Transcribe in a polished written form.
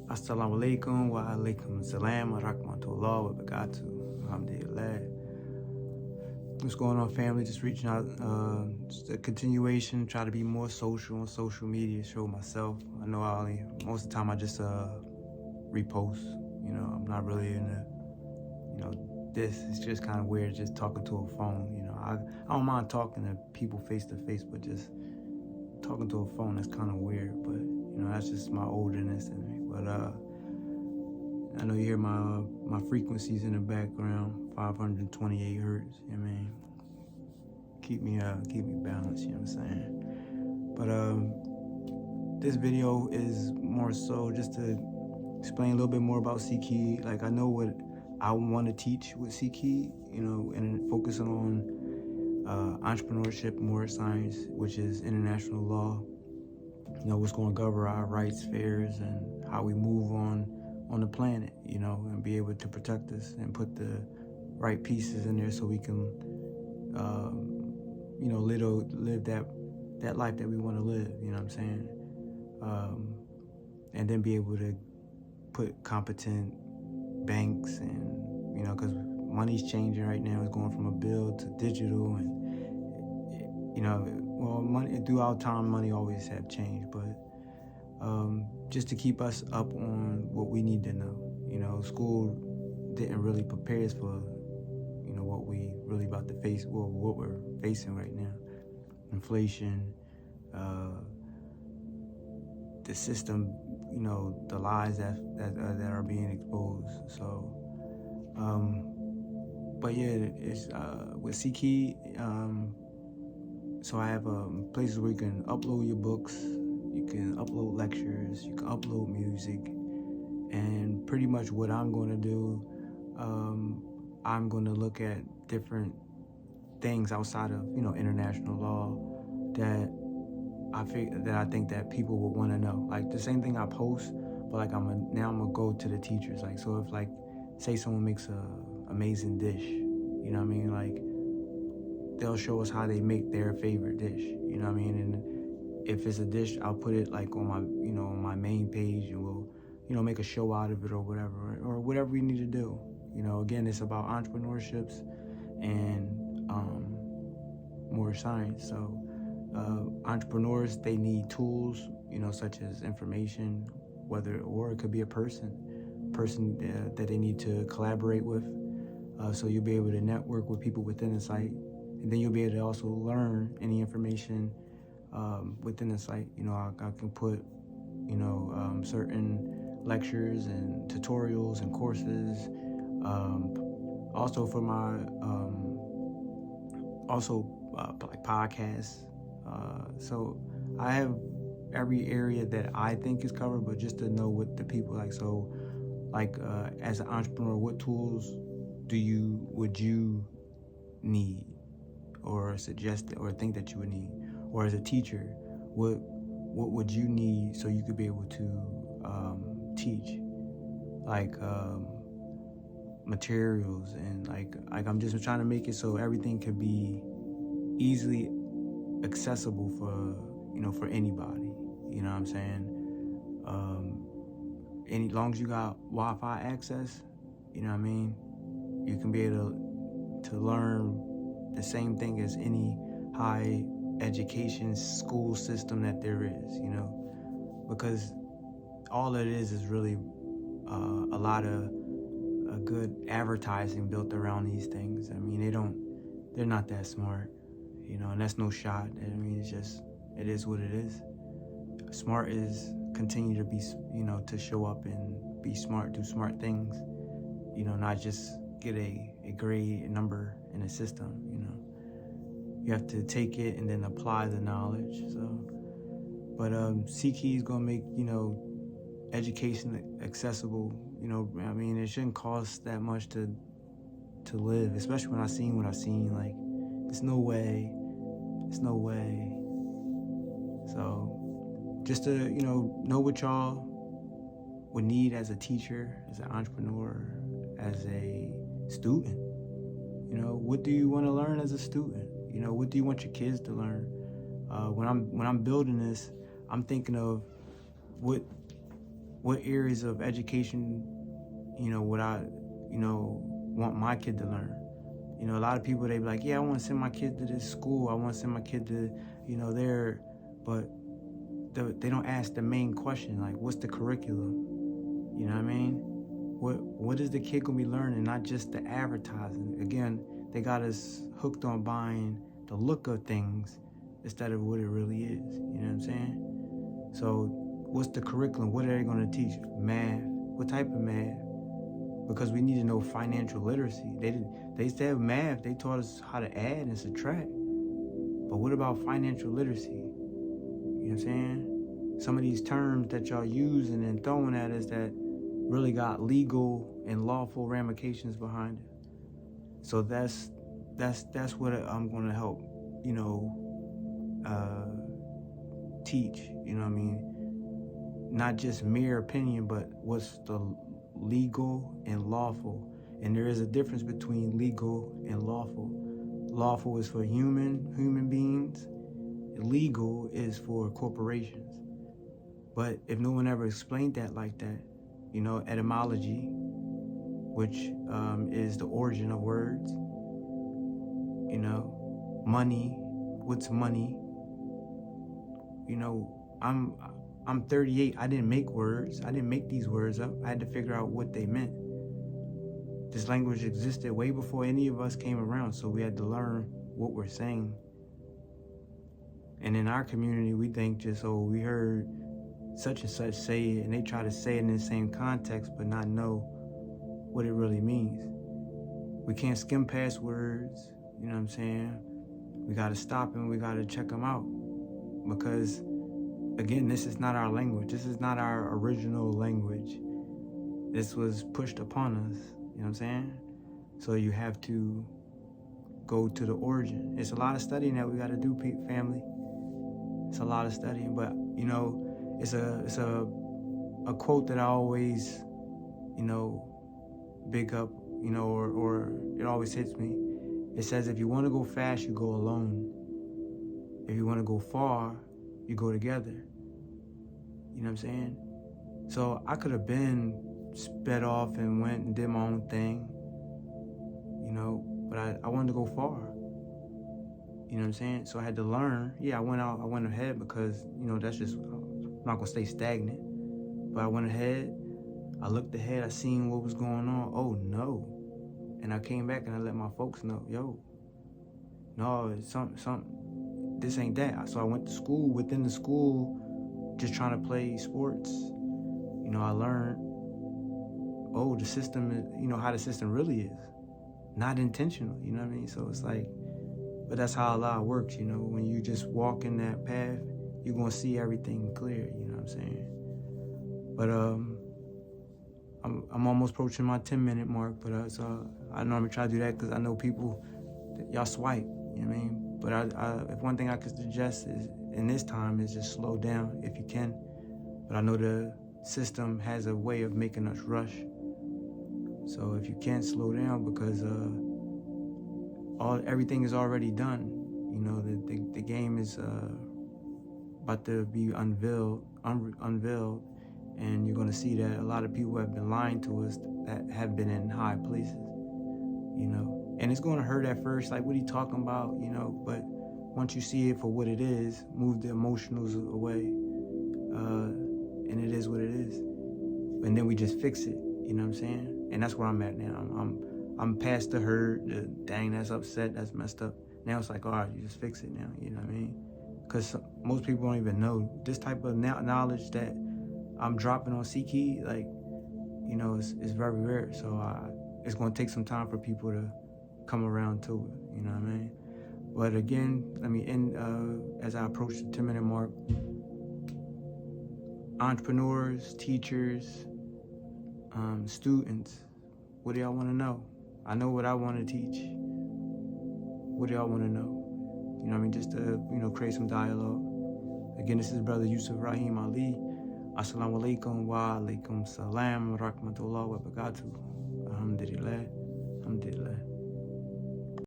Assalamu alaikum wa alaikum salam wa rahmatullah wa barakatuh. Alhamdulillah. What's going on, family? Just reaching out, just a continuation, try to be more social on social media, show myself. I know most of the time I just repost, I'm not really in this. It's just kind of weird just talking to a phone, I don't mind talking to people face to face, but just talking to a phone, that's kind of weird, but that's just my olderness in me. But I know you hear my frequencies in the background, 528 hertz. I mean, keep me balanced. You know what I'm saying? But this video is more so just to explain a little bit more about Seekheed. Like, I know what I want to teach with Seekheed, and focusing on entrepreneurship, MOOR science, which is international law. What's going to govern our rights, fairs, and how we move on the planet, and be able to protect us and put the right pieces in there so we can, live that life that we want to live, you know what I'm saying? And then be able to put competent banks and, because money's changing right now. It's going from a bill to digital, and, money throughout time, money always have changed, but just to keep us up on what we need to know. School didn't really prepare us for, what we really about to face, well, what we're facing right now. Inflation, the system, the lies that are being exposed. So, but yeah, it's with Seekheed, so I have places where you can upload your books, you can upload lectures, you can upload music, and pretty much what I'm going to do, I'm going to look at different things outside of, international law that I think that people would want to know. Like the same thing I post, but like I'm gonna go to the teachers. Like, so if like, say someone makes a amazing dish, you know what I mean? Like, they'll show us how they make their favorite dish, you know what I mean? And if it's a dish, I'll put it like on my, on my main page, and we'll, make a show out of it or whatever we need to do. Again, it's about entrepreneurships and more science. So entrepreneurs, they need tools, such as information, or it could be a person that they need to collaborate with. So you'll be able to network with people within the site, and then you'll be able to also learn any information within the site. I can put, certain lectures and tutorials and courses. Also for my, like podcasts. So I have every area that I think is covered, but just to know what the people like. So like, as an entrepreneur, what tools would you need or suggest or think that you would need? Or as a teacher, what would you need so you could be able to teach? Like materials, and like I'm just trying to make it so everything could be easily accessible for anybody. You know what I'm saying? As long as you got Wi-Fi access, you know what I mean, you can be able to learn the same thing as any high education school system that there is, because all it is really a lot of good advertising built around these things. I mean, they're not that smart, and that's no shot. I mean, it is what it is. Smart is continue to be, to show up and be smart, do smart things, not just get a grade number in a system, You have to take it and then apply the knowledge. So, but Seekheed is gonna make, education accessible. I mean, it shouldn't cost that much to live, especially when I've seen like, it's no way. So just to, know what y'all would need as a teacher, as an entrepreneur, as a student. What do you want to learn as a student? What do you want your kids to learn? When I'm building this, I'm thinking of what what areas of education, would I, want my kid to learn? A lot of people, they be like, yeah, I want to send my kid to this school. I want to send my kid to, there. But they don't ask the main question, like, what's the curriculum? You know what I mean? What is the kid going to be learning, not just the advertising? Again, they got us hooked on buying the look of things instead of what it really is. You know what I'm saying? So what's the curriculum? What are they going to teach? Math. What type of math? Because we need to know financial literacy. They said math, they taught us how to add and subtract. But what about financial literacy? You know what I'm saying? Some of these terms that y'all using and throwing at us that really got legal and lawful ramifications behind it. So that's what I'm gonna help, teach, what I mean? Not just mere opinion, but what's the legal and lawful. And there is a difference between legal and lawful. Lawful is for human beings. Legal is for corporations. But if no one ever explained that like that, etymology, which is the origin of words, money, what's money? I'm 38. I didn't make words. I didn't make these words up. I had to figure out what they meant. This language existed way before any of us came around, so we had to learn what we're saying. And in our community, we think just, we heard such and such say it, and they try to say it in the same context, but not know what it really means. We can't skim past words, you know what I'm saying? We got to stop and we got to check them out. Because, again, this is not our language. This is not our original language. This was pushed upon us, you know what I'm saying? So you have to go to the origin. It's a lot of studying that we got to do, family. It's a lot of studying, but, it's a quote that I always, big up, or it always hits me. It says, if you want to go fast, you go alone. If you want to go far, you go together. You know what I'm saying? So I could have been sped off and went and did my own thing, but I wanted to go far. You know what I'm saying? So I had to learn. Yeah, I went ahead because, that's just, I'm not going to stay stagnant. But I went ahead, I looked ahead, I seen what was going on. Oh, no. And I came back and I let my folks know, no, it's something, this ain't that. So I went to school, within the school, just trying to play sports. I learned, the system is, how the system really is. Not intentional, you know what I mean? So it's like, but that's how Allah works, when you just walk in that path, you're going to see everything clear, you know what I'm saying? But I'm almost approaching my 10-minute mark, but so I normally try to do that because I know people, y'all swipe, you know what I mean? But if one thing I could suggest is, in this time, is just slow down if you can. But I know the system has a way of making us rush. So if you can't slow down, because everything is already done. The game is about to be unveiled, and you're gonna see that a lot of people have been lying to us that have been in high places, and it's gonna hurt at first, like, what are you talking about, but once you see it for what it is, move the emotionals away, and it is what it is, and then we just fix it, you know what I'm saying? And that's where I'm at now. I'm past the hurt, the dang, that's upset, that's messed up. Now it's like, all right, you just fix it now, you know what I mean? Because most people don't even know this type of knowledge that I'm dropping on Seekheed, like, it's very rare. So it's going to take some time for people to come around to it, you know what I mean? But again, let me end as I approach the 10-minute mark. Entrepreneurs, teachers, students, what do y'all want to know? I know what I want to teach. What do y'all want to know? You know what I mean? Just to, create some dialogue. Again, this is Brother Yusuf Rahim Ali. Assalamu alaikum wa alaikum salam wa rahmatullah wa barakatuh. Alhamdulillah. Alhamdulillah.